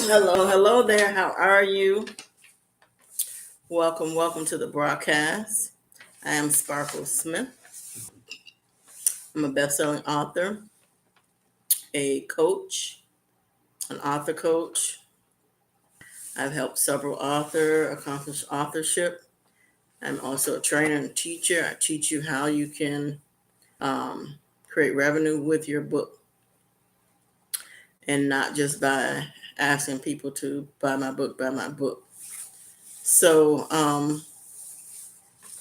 Hello there. How are you? Welcome to the broadcast. I am Sparkle Smith. I'm a best-selling author, a coach, an author coach. I've helped several authors accomplish authorship. I'm also a trainer and teacher. I teach you how you can create revenue with your book, and not just by asking people to buy my book, buy my book. So,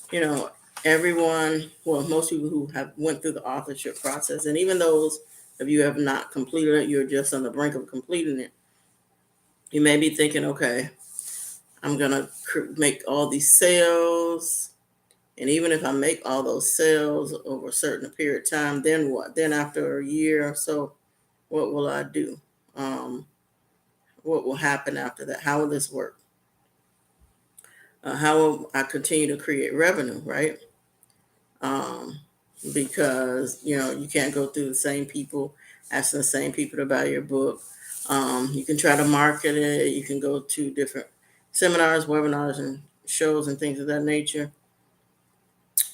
you know, most people who have went through the authorship process, and even those of you who have not completed it, you're just on the brink of completing it. You may be thinking, okay, I'm going to make all these sales. And even if I make all those sales over a certain period of time, then what? Then after a year or so, what will I do? What will happen after that? How will this work? How will I continue to create revenue, right? Um, because you can't go through the same people, asking the same people to buy your book. You can try to market it. You can go to different seminars, webinars, and shows and things of that nature.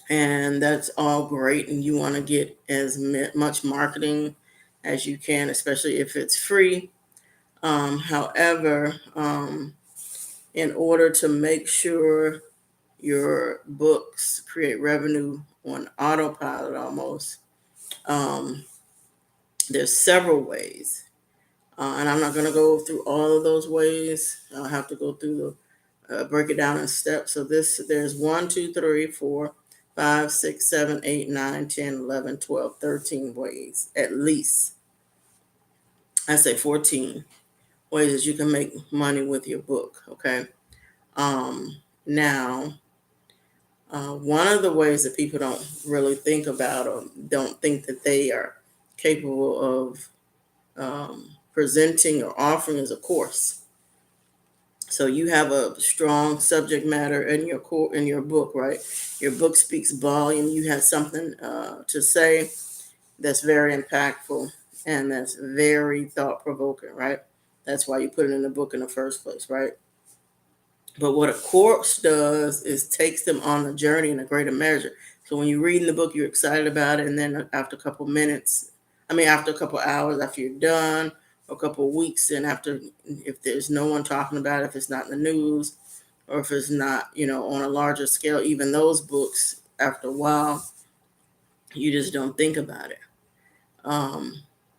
And that's all great. And you want to get as much marketing as you can, especially if it's free. However, in order to make sure your books create revenue on autopilot almost, um, there's several ways. And I'm not going to go through all of those ways. I'll have to go through break it down in steps. So there's 1, 2, 3, 4, 5, 6, 7, 8, 9, 10, 11, 12, 13 ways at least. I say 14 ways that you can make money with your book. Okay. Now, one of the ways that people don't really think about, or don't think that they are capable of presenting or offering, is a course. So you have a strong subject matter in your book, right? Your book speaks volume. You have something to say that's very impactful and that's very thought provoking, right? That's why you put it in the book in the first place, right? But what a course does is takes them on the journey in a greater measure. So when you read in the book, you're excited about it, and then after a couple minutes, after a couple hours, after you're done, or a couple of weeks, and after, if there's no one talking about it, if it's not in the news, or if it's not, on a larger scale, even those books, after a while, you just don't think about it.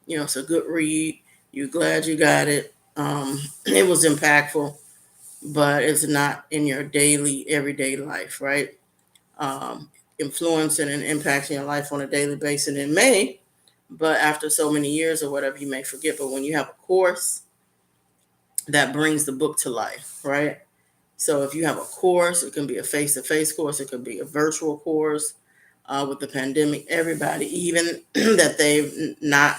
It's a good read. You're glad you got it. It was impactful, but it's not in your daily, everyday life, right? Influencing and impacting your life on a daily basis. And it may, but after so many years or whatever, you may forget. But when you have a course, that brings the book to life, right? So if you have a course, it can be a face-to-face course, it could be a virtual course. With the pandemic, everybody, even that they've not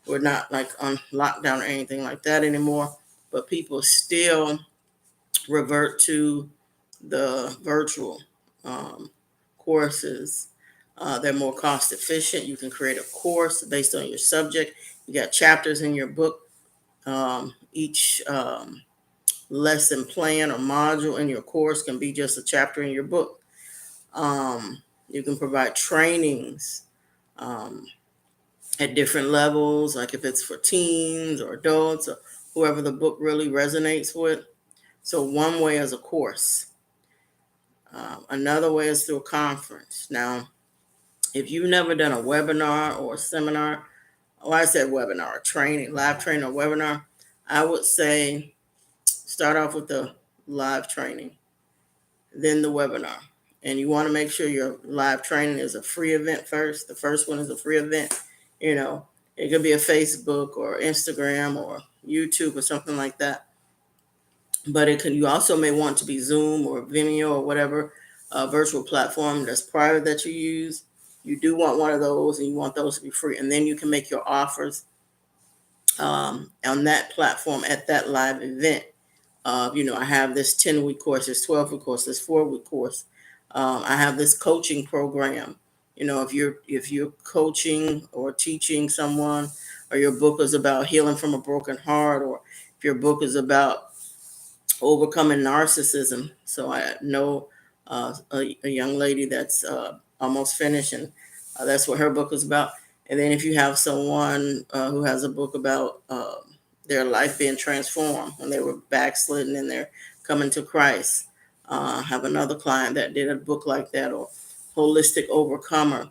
we're not like on lockdown or anything like that anymore, but people still revert to the virtual courses. They're more cost efficient. You can create a course based on your subject. You got chapters in your book. Each lesson plan or module in your course can be just a chapter in your book. You can provide trainings at different levels, like if it's for teens or adults or whoever the book really resonates with. So one way is a course. Another way is through a conference. Now, if you've never done a webinar or a seminar, I said webinar, training, live training or webinar, I would say start off with the live training, then the webinar. And you want to make sure your live training is a free event first. The first one is a free event. It could be a Facebook or Instagram or YouTube or something like that. But you also may want to be Zoom or Vimeo or whatever virtual platform that's private that you use. You do want one of those, and you want those to be free. And then you can make your offers on that platform at that live event. I have this 10-week course, this 12-week course, this 4-week course. I have this coaching program. If you're coaching or teaching someone, or your book is about healing from a broken heart, or if your book is about overcoming narcissism. So I know a young lady that's almost finished, and that's what her book is about. And then if you have someone who has a book about their life being transformed when they were backslidden and they're coming to Christ, have another client that did a book like that, or holistic overcomer,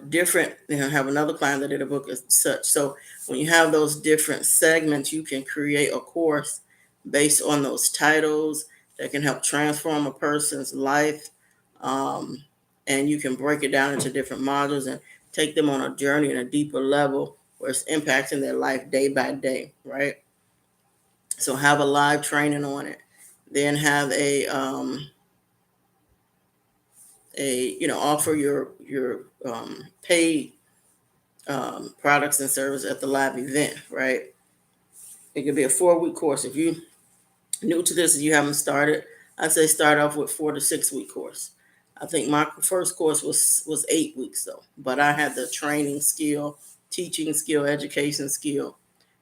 different, have another client that did a book as such. So when you have those different segments, you can create a course based on those titles that can help transform a person's life. Um, and you can break it down into different modules and take them on a journey in a deeper level where it's impacting their life day by day, right? So have a live training on it. Then have offer your paid products and services at the live event, right? It could be a 4-week course. If you new to this and you haven't started, I'd say start off with 4 to 6 week course. I think my first course was 8 weeks though, but I had the training skill, teaching skill, education skill.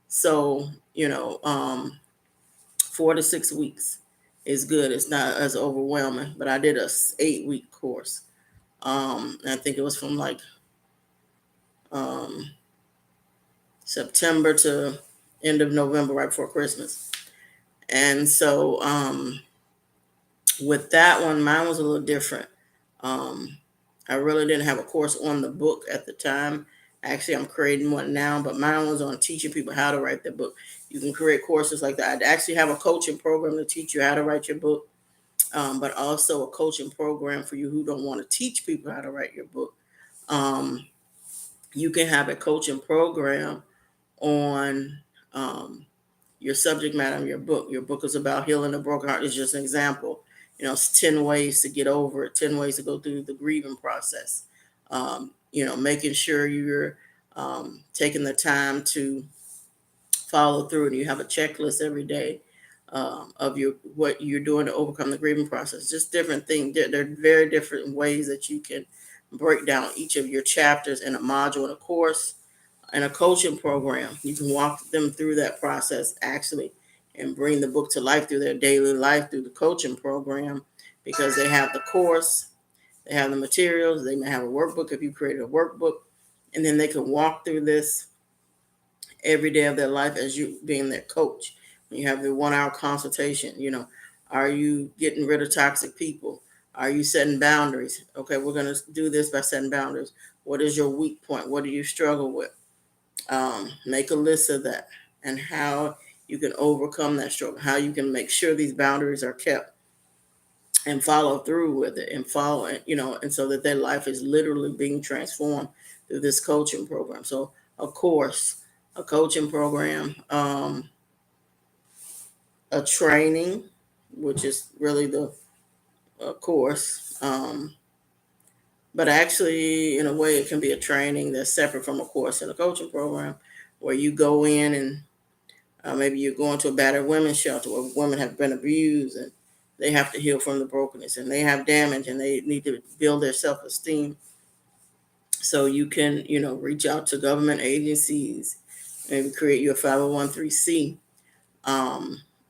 So 4 to 6 weeks is good. It's not as overwhelming, but I did a 8 week course. I think it was from like um, September to end of November, right before Christmas. And so with that one, mine was a little different. Um, I really didn't have a course on the book at the time. Actually, I'm creating one now, but mine was on teaching people how to write their book. You can create courses like that. I actually have a coaching program to teach you how to write your book, but also a coaching program for you who don't want to teach people how to write your book. Um, you can have a coaching program on your subject matter in your book. Your book is about healing a broken heart. Is just an example. It's 10 ways to get over it, 10 ways to go through the grieving process. Making sure you're taking the time to follow through, and you have a checklist every day of what you're doing to overcome the grieving process. Just different things. There are very different ways that you can break down each of your chapters in a module in a course and a coaching program. You can walk them through that process actually and bring the book to life through their daily life through the coaching program, because they have the course, they have the materials, they may have a workbook if you created a workbook, and then they can walk through this every day of their life as you being their coach. When you have the 1 hour consultation, are you getting rid of toxic people? Are you setting boundaries? Okay, we're going to do this by setting boundaries. What is your weak point? What do you struggle with? Make a list of that and how you can overcome that struggle, how you can make sure these boundaries are kept and follow through with it and follow it, and so that their life is literally being transformed through this coaching program. So, of course, a coaching program, a training, which is really the course. But actually, in a way, it can be a training that's separate from a course in a coaching program, where you go in and maybe you're going to a battered women's shelter where women have been abused and they have to heal from the brokenness and they have damage and they need to build their self-esteem. So you can, reach out to government agencies, maybe create you a 501c,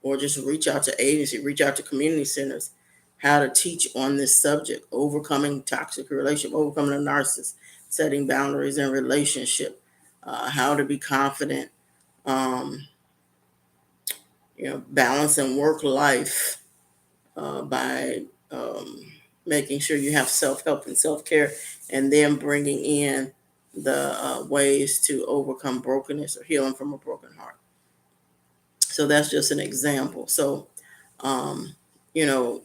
or just reach out to agency, reach out to community centers, how to teach on this subject: overcoming toxic relationship, overcoming a narcissist, setting boundaries in relationship, how to be confident, um, balancing work life by making sure you have self-help and self-care, and then bringing in the ways to overcome brokenness or healing from a broken heart. So that's just an example. So, um, you know,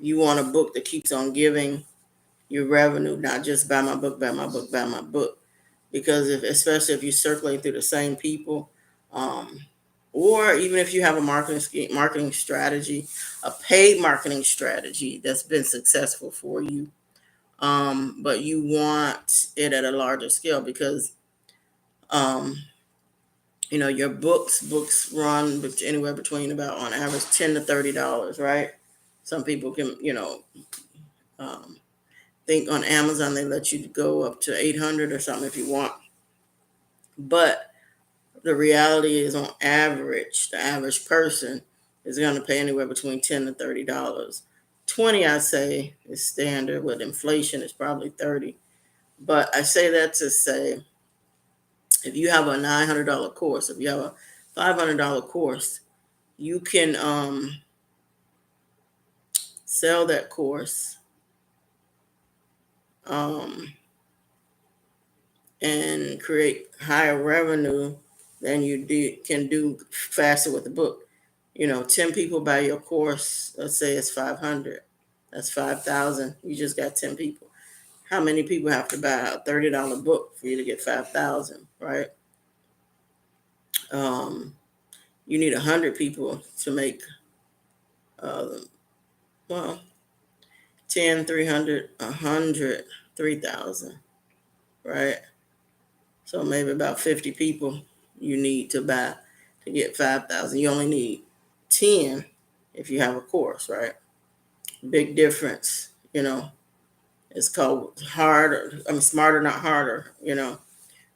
you want a book that keeps on giving you revenue, not just buy my book, buy my book, buy my book. Because especially if you're circulating through the same people, um, or even if you have a marketing strategy, a paid marketing strategy that's been successful for you, but you want it at a larger scale, because um, your books run anywhere between about, on average, $10 to $30, right? Some people can, um, think on Amazon they let you go up to 800 or something if you want. But the reality is, on average, the average person is going to pay anywhere between $10 to $30. 20, I say, is standard. With inflation, it's probably 30. But I say that to say, if you have a $900 course, if you have a $500 course, you can sell that course um, and create higher revenue than can do faster with the book. 10 people buy your course. Let's say it's 500. That's 5,000. You just got 10 people. How many people have to buy a $30 book for you to get 5,000, right? Um, you need 100 people to make, uh, well, 10, 300, 100, 3,000, right? So maybe about 50 people you need to buy to get 5,000. You only need 10 if you have a course, right? Big difference, It's called harder. I mean, smarter, not harder,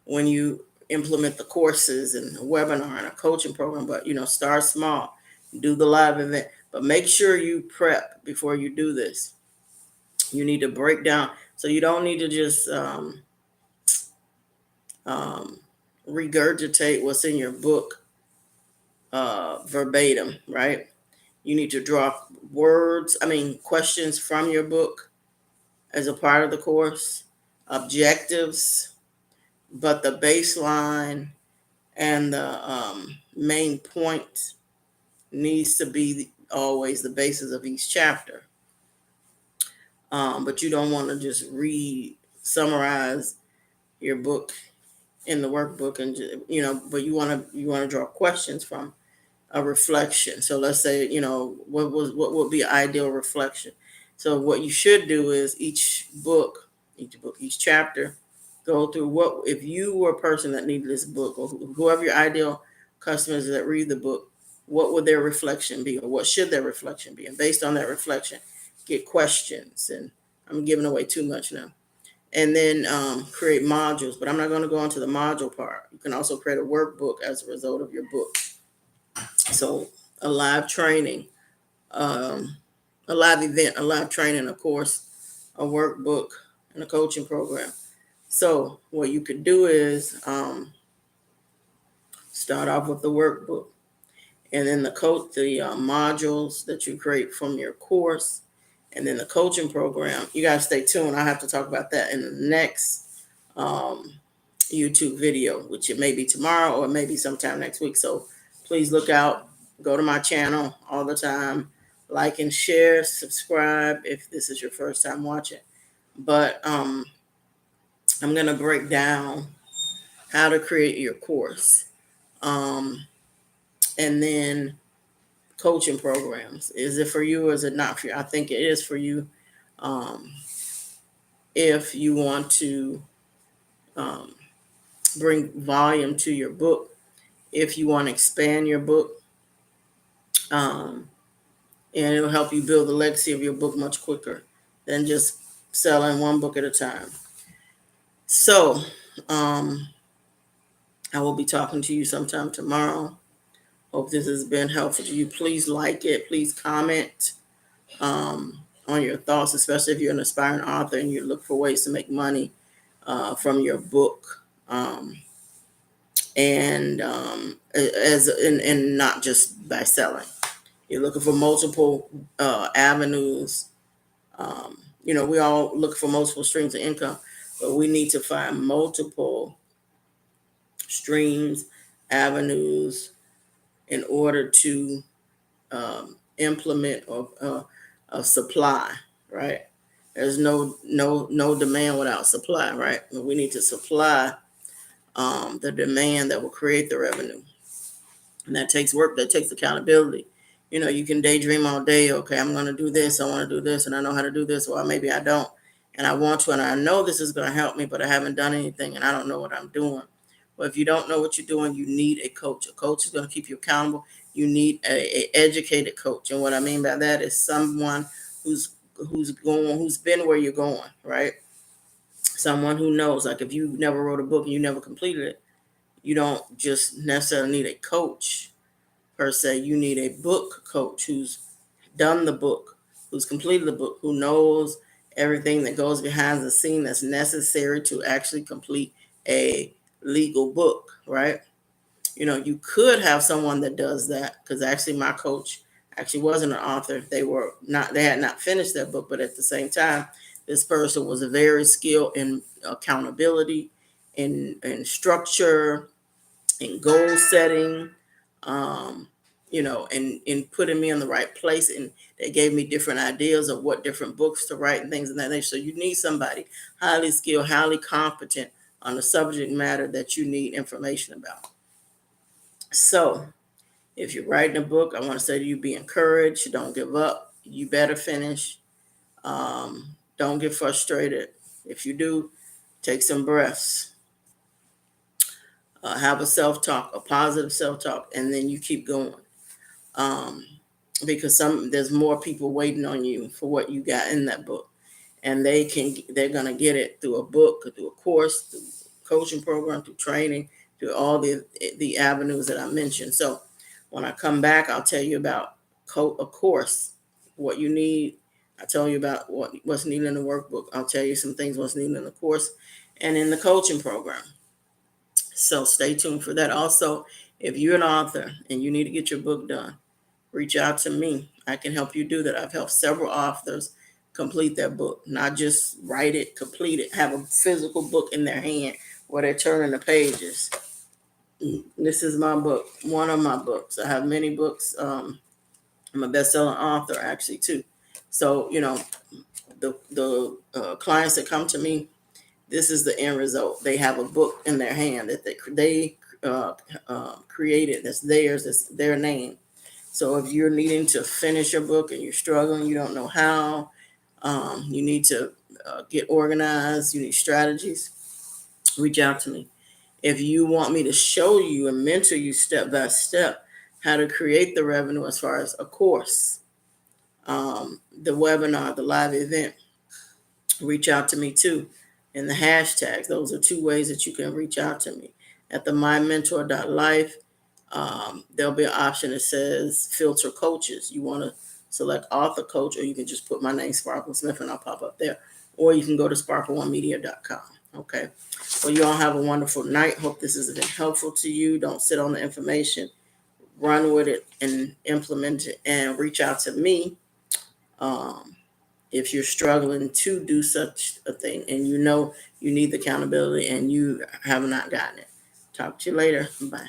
when you implement the courses and a webinar and a coaching program. But, start small, do the live event, but make sure you prep before you do this. You need to break down. So you don't need to just um, regurgitate what's in your book verbatim, right? You need to draw questions from your book as a part of the course, objectives, but the baseline and the main point needs to be always the basis of each chapter. But you don't want to just summarize your book in the workbook, and but you want to draw questions from a reflection. So let's say, what would be ideal reflection. So what you should do is each chapter, go through what, if you were a person that needed this book, or whoever your ideal customers that read the book, what would their reflection be, or what should their reflection be? And based on that reflection, get questions. And I'm giving away too much now. And then create modules, but I'm not going to go into the module part. You can also create a workbook as a result of your book. So a live training, a live event, a live training, a course, a workbook, and a coaching program. So what you could do is start off with the workbook, and then the modules that you create from your course, and then the coaching program. You got to stay tuned. I have to talk about that in the next YouTube video, which it may be tomorrow or maybe sometime next week. So please look out. Go to my channel all the time. Like and share, subscribe if this is your first time watching. But I'm going to break down how to create your course. And then coaching programs. Is it for you or is it not for you? I think it is for you. If you want to bring volume to your book, if you want to expand your book, and it'll help you build the legacy of your book much quicker than just selling one book at a time. So I will be talking to you sometime tomorrow. Hope this has been helpful to you. Please like it. Please comment on your thoughts, especially if you're an aspiring author and you look for ways to make money from your book. And not just by selling. You're looking for multiple avenues. We all look for multiple streams of income, but we need to find multiple streams, avenues, in order to implement a supply, right? There's no demand without supply, right? We need to supply the demand that will create the revenue. And that takes work, that takes accountability. You can daydream all day. Okay, I'm going to do this. I want to do this, and I know how to do this. Or maybe I don't, and I want to, and I know this is going to help me, but I haven't done anything, and I don't know what I'm doing. Well, if you don't know what you're doing, you need a coach. A coach is going to keep you accountable. You need a educated coach, and what I mean by that is someone who's been where you're going, right? Someone who knows. Like if you never wrote a book and you never completed it, You don't just necessarily need a coach per se. You need a book coach who's done the book, who's completed the book, who knows everything that goes behind the scene that's necessary to actually complete a legal book, right? You could have someone that does that, because actually my coach actually wasn't an author. They had not finished their book, but at the same time, this person was very skilled in accountability, in structure, in goal setting, um, and in putting me in the right place. And they gave me different ideas of what different books to write and things of that nature. So you need somebody highly skilled, highly competent on the subject matter that you need information about. So if you're writing a book, I want to say to you, be encouraged. Don't give up. You better finish. Don't get frustrated. If you do, take some breaths. Have a self-talk, a positive self-talk, and then you keep going. Um, because there's more people waiting on you for what you got in that book, and they're gonna get it through a book, through a course, through coaching program, through training, through all the avenues that I mentioned. So when I come back, I'll tell you about a course, what you need. I tell you about what's needed in the workbook. I'll tell you some things what's needed in the course and in the coaching program. So stay tuned for that. Also, if you're an author and you need to get your book done, reach out to me. I can help you do that. I've helped several authors complete their book, not just write it, complete it, have a physical book in their hand where they're turning the pages. This is my book, one of my books. I have many books. I'm a best-selling author, actually, too. So, the clients that come to me, this is the end result. They have a book in their hand that they created. That's theirs. It's their name. So if you're needing to finish your book and you're struggling, you don't know how, you need to get organized, you need strategies, reach out to me. If you want me to show you and mentor you step by step how to create the revenue as far as a course, the webinar, the live event, reach out to me too. And the hashtags, those are two ways that you can reach out to me. At the mymentor.life, there'll be an option that says filter coaches. You want to select author coach, or you can just put my name, Sparkle Smith, and I'll pop up there. Or you can go to sparkle1media.com. Okay. Well, you all have a wonderful night. Hope this has been helpful to you. Don't sit on the information. Run with it and implement it, and reach out to me if you're struggling to do such a thing and you know you need the accountability and you have not gotten it. Talk to you later. Bye.